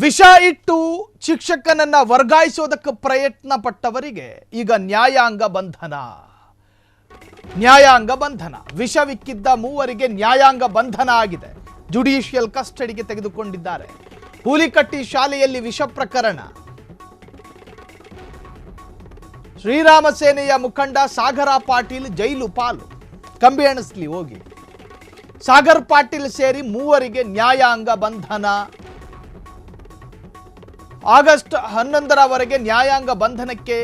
ವಿಷ ಇಟ್ಟು ಶಿಕ್ಷಕನನ್ನ ವರ್ಗಾಯಿಸೋದಕ್ಕೆ ಪ್ರಯತ್ನ ಪಟ್ಟವರಿಗೆ ಈಗ ನ್ಯಾಯಾಂಗ ಬಂಧನ. ವಿಷವಿಕ್ಕಿದ್ದ ಮೂವರಿಗೆ ನ್ಯಾಯಾಂಗ ಬಂಧನ ಆಗಿದೆ. ಜುಡಿಷಿಯಲ್ ಕಸ್ಟಡಿಗೆ ತೆಗೆದುಕೊಂಡಿದ್ದಾರೆ. ಹುಲಿಕಟ್ಟಿ ಶಾಲೆಯಲ್ಲಿ ವಿಷ ಪ್ರಕರಣ. ಶ್ರೀರಾಮ ಸೇನೆಯ ಮುಖಂಡ ಸಾಗರ ಪಾಟೀಲ್ ಜೈಲು ಪಾಲು. ಕಂಬಿ ಎಣಿಸ್ಲಿ ಹೋಗಿ. ಸಾಗರ್ ಪಾಟೀಲ್ ಸೇರಿ ಮೂವರಿಗೆ ನ್ಯಾಯಾಂಗ ಬಂಧನ. ಆಗಸ್ಟ್ 11ರವರೆಗೆ ನ್ಯಾಯಾಂಗ ಬಂಧನಕ್ಕೆ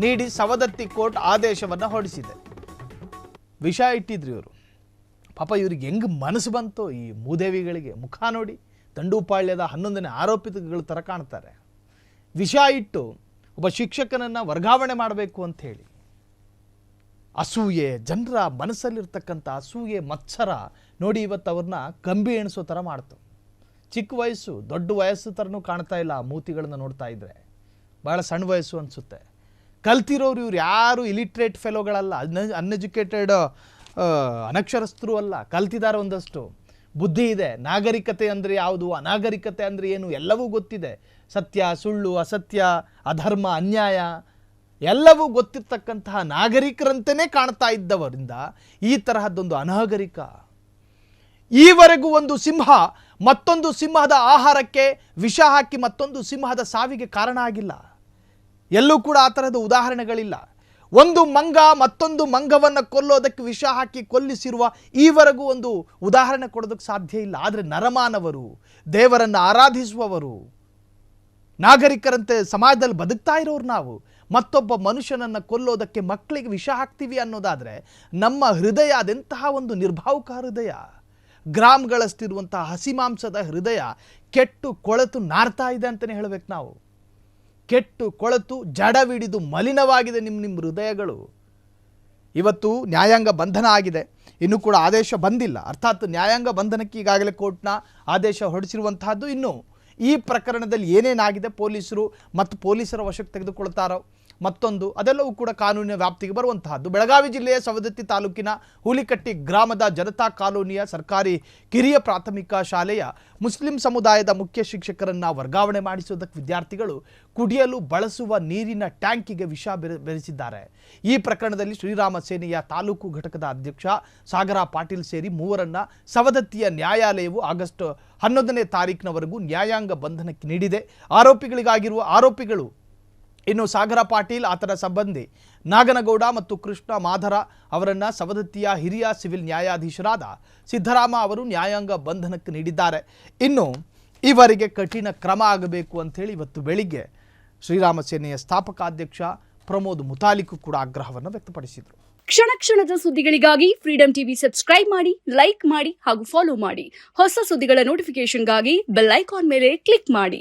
ನೀಡಿ ಸವದತ್ತಿ ಕೋರ್ಟ್ ಆದೇಶವನ್ನು ಹೊರಡಿಸಿದೆ. ವಿಷ ಇಟ್ಟಿದ್ರು ಇವರು. ಪಾಪ ಇವ್ರಿಗೆ ಹೆಂಗೆ ಮನಸ್ಸು ಬಂತು ಈ ಮೂದೇವಿಗಳಿಗೆ. ಮುಖ ನೋಡಿ, ದಂಡೂಪಾಳ್ಯದ 11ನೇ ಆರೋಪಿತಗಳು ಥರ ಕಾಣ್ತಾರೆ. ವಿಷ ಇಟ್ಟು ಒಬ್ಬ ಶಿಕ್ಷಕನನ್ನು ವರ್ಗಾವಣೆ ಮಾಡಬೇಕು ಅಂತ ಹೇಳಿ ಅಸೂಯೆ, ಜನರ ಮನಸ್ಸಲ್ಲಿರ್ತಕ್ಕಂಥ ಅಸೂಯೆ ಮತ್ಸರ ನೋಡಿ ಇವತ್ತು ಅವ್ರನ್ನ ಕಂಬಿ ಎಣಿಸೋ ಥರ ಮಾಡ್ತು. ಚಿಕ್ಕ ವಯಸ್ಸು, ದೊಡ್ಡ ವಯಸ್ಸು ಥರನೂ ಕಾಣ್ತಾ ಇಲ್ಲ. ಆ ಮೂತಿಗಳನ್ನು ನೋಡ್ತಾ ಇದ್ರೆ ಭಾಳ ಸಣ್ಣ ವಯಸ್ಸು ಅನಿಸುತ್ತೆ. ಕಲ್ತಿರೋರು ಇವ್ರು ಯಾರು ಇಲಿಟ್ರೇಟ್ ಫೆಲೋಗಳಲ್ಲ, ಅನ್ಎಜುಕೇಟೆಡ್ ಅನಕ್ಷರಸ್ಥರು ಅಲ್ಲ. ಕಲ್ತಿದ್ದಾರೆ, ಒಂದಷ್ಟು ಬುದ್ಧಿ ಇದೆ. ನಾಗರಿಕತೆ ಅಂದರೆ ಯಾವುದು, ಅನಾಗರಿಕತೆ ಅಂದರೆ ಏನು ಎಲ್ಲವೂ ಗೊತ್ತಿದೆ. ಸತ್ಯ, ಸುಳ್ಳು, ಅಸತ್ಯ, ಅಧರ್ಮ, ಅನ್ಯಾಯ ಎಲ್ಲವೂ ಗೊತ್ತಿರ್ತಕ್ಕಂತಹ ನಾಗರಿಕರಂತೆಯೇ ಕಾಣ್ತಾ ಇದ್ದವರಿಂದ ಈ ತರಹದ್ದೊಂದು ಅನಾಗರಿಕ. ಈವರೆಗೂ ಒಂದು ಸಿಂಹ ಮತ್ತೊಂದು ಸಿಂಹದ ಆಹಾರಕ್ಕೆ ವಿಷ ಹಾಕಿ ಮತ್ತೊಂದು ಸಿಂಹದ ಸಾವಿಗೆ ಕಾರಣ ಆಗಿಲ್ಲ. ಎಲ್ಲೂ ಕೂಡ ಆ ಥರದ ಉದಾಹರಣೆಗಳಿಲ್ಲ. ಒಂದು ಮಂಗ ಮತ್ತೊಂದು ಮಂಗವನ್ನು ಕೊಲ್ಲೋದಕ್ಕೆ ವಿಷ ಹಾಕಿ ಕೊಲ್ಲಿಸಿರುವ ಈವರೆಗೂ ಒಂದು ಉದಾಹರಣೆ ಕೊಡೋದಕ್ಕೆ ಸಾಧ್ಯ ಇಲ್ಲ. ಆದರೆ ನರಮಾನವರು, ದೇವರನ್ನು ಆರಾಧಿಸುವವರು, ನಾಗರಿಕರಂತೆ ಸಮಾಜದಲ್ಲಿ ಬದುಕ್ತಾ ಇರೋರು ನಾವು ಮತ್ತೊಬ್ಬ ಮನುಷ್ಯನನ್ನು ಕೊಲ್ಲೋದಕ್ಕೆ ಮಕ್ಕಳಿಗೆ ವಿಷ ಹಾಕ್ತೀವಿ ಅನ್ನೋದಾದರೆ ನಮ್ಮ ಹೃದಯ ಅದೆಂತಹ ಒಂದು ನಿರ್ಭಾವುಕ ಹೃದಯ. ಗ್ರಾಮ್ಗಳಷ್ಟಿರುವಂತಹ ಹಸಿಮಾಂಸದ ಹೃದಯ ಕೆಟ್ಟು ಕೊಳೆತು ನಾರ್ತಾ ಇದೆ ಅಂತಲೇ ಹೇಳಬೇಕು ನಾವು. ಕೆಟ್ಟು ಕೊಳೆತು ಜಡವಿಡಿದು ಮಲಿನವಾಗಿದೆ ನಿಮ್ಮ ಹೃದಯಗಳು. ಇವತ್ತು ನ್ಯಾಯಾಂಗ ಬಂಧನ ಆಗಿದೆ. ಇನ್ನೂ ಕೂಡ ಆದೇಶ ಬಂದಿಲ್ಲ. ಅರ್ಥಾತ್ ನ್ಯಾಯಾಂಗ ಬಂಧನಕ್ಕೆ ಈಗಾಗಲೇ ಕೋರ್ಟ್ನ ಆದೇಶ ಹೊರಡಿಸಿರುವಂತಹದ್ದು. ಇನ್ನು ಈ ಪ್ರಕರಣದಲ್ಲಿ ಏನೇನಾಗಿದೆ, ಪೊಲೀಸರು ಮತ್ತು ಪೊಲೀಸರ ವಶಕ್ಕೆ ತೆಗೆದುಕೊಳ್ತಾರೋ ಮತ್ತೊಂದು, ಅದೆಲ್ಲವೂ ಕೂಡ ಕಾನೂನಿನ ವ್ಯಾಪ್ತಿಗೆ ಬರುವಂತಹದ್ದು. ಬೆಳಗಾವಿ ಜಿಲ್ಲೆಯ ಸವದತ್ತಿ ತಾಲೂಕಿನ ಹುಲಿಕಟ್ಟಿ ಗ್ರಾಮದ ಜನತಾ ಕಾಲೋನಿಯ ಸರ್ಕಾರಿ ಕಿರಿಯ ಪ್ರಾಥಮಿಕ ಶಾಲೆಯ ಮುಸ್ಲಿಂ ಸಮುದಾಯದ ಮುಖ್ಯ ಶಿಕ್ಷಕರನ್ನು ವರ್ಗಾವಣೆ ಮಾಡಿಸುವುದಕ್ಕೆ ವಿದ್ಯಾರ್ಥಿಗಳು ಕುಡಿಯಲು ಬಳಸುವ ನೀರಿನ ಟ್ಯಾಂಕಿಗೆ ವಿಷ ಬೆರೆಸಿದ್ದಾರೆ. ಈ ಪ್ರಕರಣದಲ್ಲಿ ಶ್ರೀರಾಮ ಸೇನೆಯ ತಾಲೂಕು ಘಟಕದ ಅಧ್ಯಕ್ಷ ಸಾಗರ ಪಾಟೀಲ್ ಸೇರಿ ಮೂವರನ್ನು ಸವದತ್ತಿಯ ನ್ಯಾಯಾಲಯವು ಆಗಸ್ಟ್ 11ನೇ ತಾರೀಕಿನವರೆಗೂ ನ್ಯಾಯಾಂಗ ಬಂಧನಕ್ಕೆ ನೀಡಿದೆ. ಆರೋಪಿಗಳು ಇನ್ನು ಸಾಗರ ಪಾಟೀಲ್, ಆತನ ಸಂಬಂಧಿ ನಾಗನಗೌಡ ಮತ್ತು ಕೃಷ್ಣ ಮಾಧರ ಅವರನ್ನು ಸವದತ್ತಿಯ ಹಿರಿಯ ಸಿವಿಲ್ ನ್ಯಾಯಾಧೀಶರಾದ ಸಿದ್ದರಾಮ ಅವರು ನ್ಯಾಯಾಂಗ ಬಂಧನಕ್ಕೆ ನೀಡಿದ್ದಾರೆ. ಇನ್ನು ಇವರಿಗೆ ಕಠಿಣ ಕ್ರಮ ಆಗಬೇಕು ಅಂಥೇಳಿ ಇವತ್ತು ಬೆಳಿಗ್ಗೆ ಶ್ರೀರಾಮ ಸೇನೆಯ ಸ್ಥಾಪಕಾಧ್ಯಕ್ಷ ಪ್ರಮೋದ್ ಮುತಾಲಿಕ್ ಕೂಡ ಆಗ್ರಹವನ್ನು ವ್ಯಕ್ತಪಡಿಸಿದರು. ಕ್ಷಣ ಕ್ಷಣದ ಸುದ್ದಿಗಳಿಗಾಗಿ ಫ್ರೀಡಂ ಟಿವಿ ಸಬ್ಸ್ಕ್ರೈಬ್ ಮಾಡಿ, ಲೈಕ್ ಮಾಡಿ ಹಾಗೂ ಫಾಲೋ ಮಾಡಿ. ಹೊಸ ಸುದ್ದಿಗಳ ನೋಟಿಫಿಕೇಶನ್ಗಾಗಿ ಬೆಲ್ ಐಕಾನ್ ಮೇಲೆ ಕ್ಲಿಕ್ ಮಾಡಿ.